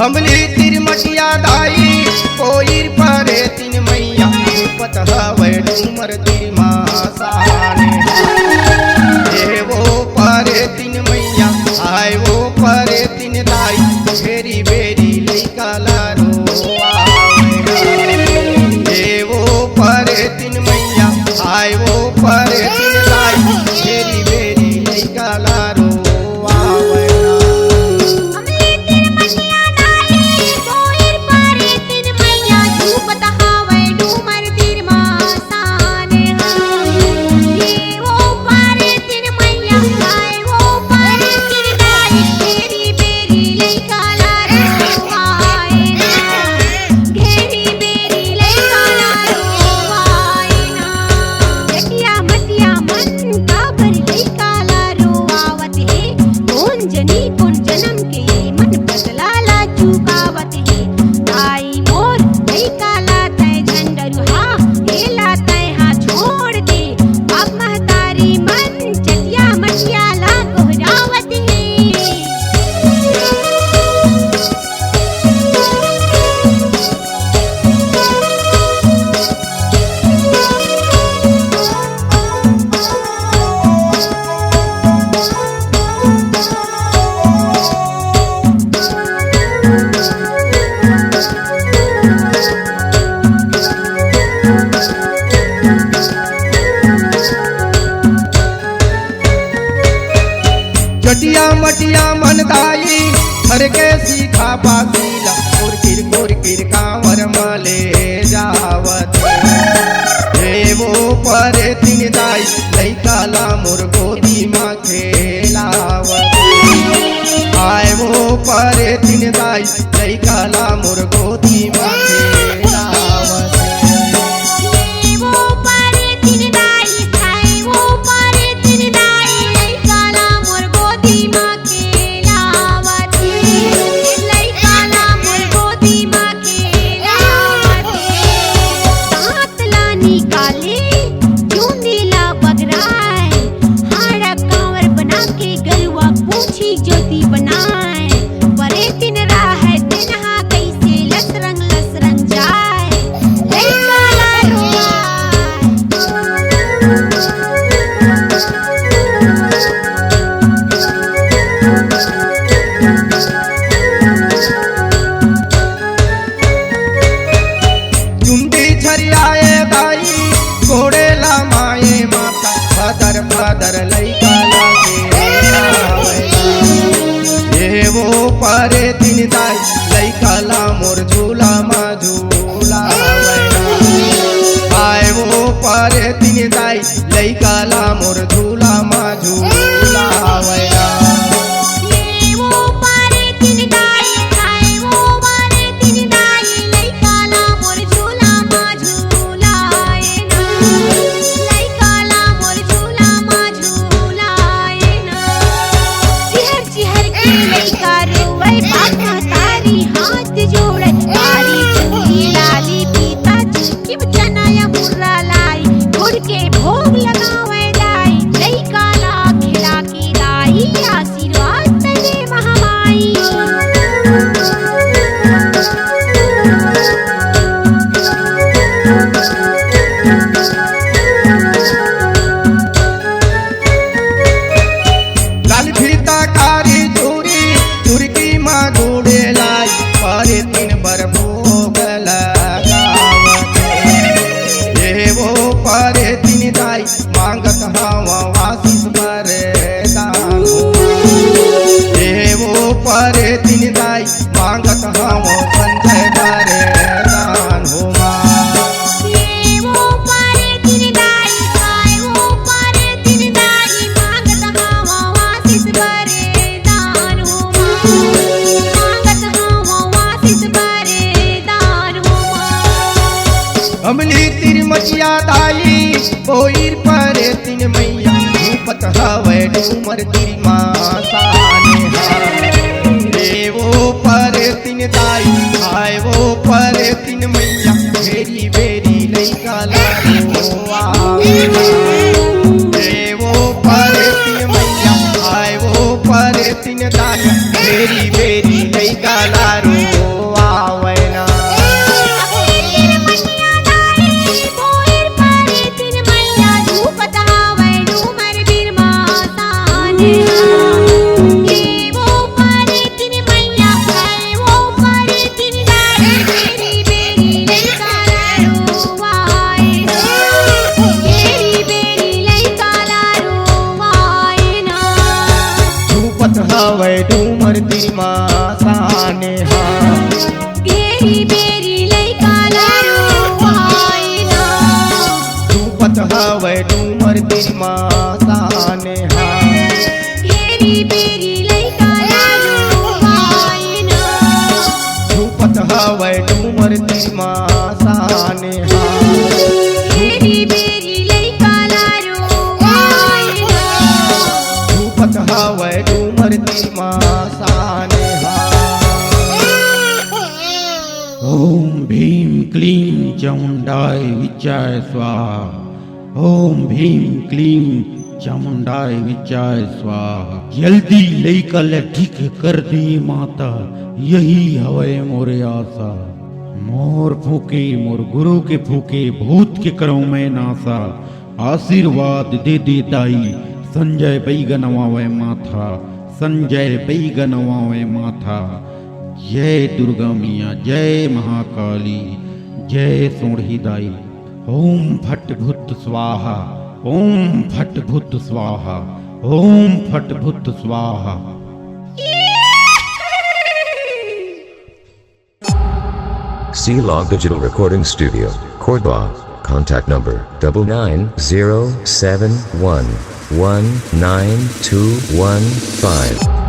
अमली तिरमटिया दाई कोईर परे तीन मैया पत हवे डूमर तिरमा साने ए वो परे तीन मैया आए वो परे तीन दाई बेरी बेरी लइका लारो ए वो परे तीन मैया आए वो परे तीन दाई बेरी बेरी लइका लारो चटिया मटिया मनदाई हर के सीखा पासीला कुरकिर कांवर मले जावत हे वो परे तीन दाई लइका ला मोर गोदी मा खेलावत आए वो परे तीन दाई लइका ला मोर गोदी मा खेलावत फदर लइका लागे ए वो परे तीन दाई लइका ला मोर झूला मा झूला आए वो परे तीन दाई लइका ला मोर झूला मा झूला परे तीन दाई मांगत हवा आशीष बरदान हे वो परे तीन दाई मांगत हवा संजय बरदान हो अमली तिरमटिया दाई कोईर परे तीन मैया पत हवे डूमर तिरमा साने हे वो परे तीन दाई आए वो परे तीन मैया बेरी बेरी लइका लारो हे वो परे तीन मैया आए वो परे तीन तान्या बेरी बेरी लैका लारो आवैना हवै डूमर तिरमा साने हा बेरी बेरी लैका लारो आएना धूपत हवै डूमर तिरमा साने हा बेरी बेरी लैका लारो आएना धूपत हवै डूमर तिरमा साने हा बेरी बेरी लैका लारो आएना धूपत हवै डूमर तिरमा साने हा ओम भीम क्लीं चामुंडाय विचाय स्वाहा। ओम भीम क्लीं चामुंडाय विचाय स्वाहा। जल्दी लैका ठीक कर दी माता, यही हवे मोरे आशा। मोर फूके मोर गुरु के फूके, भूत के करो मैं नासा। आशीर्वाद दे दे दाई, संजय बैगनवावे माथा, संजय बैगनवावे माथा। जय दुर्गा मिया, जय महाकाली, जय सोढ़ी दाई। ओम फट भुत स्वाहा, ओम फट भुत स्वाहा, ओम फट भुत स्वाहा। C-Log Digital Recording Studio, Cordoba. Contact number 9907119215.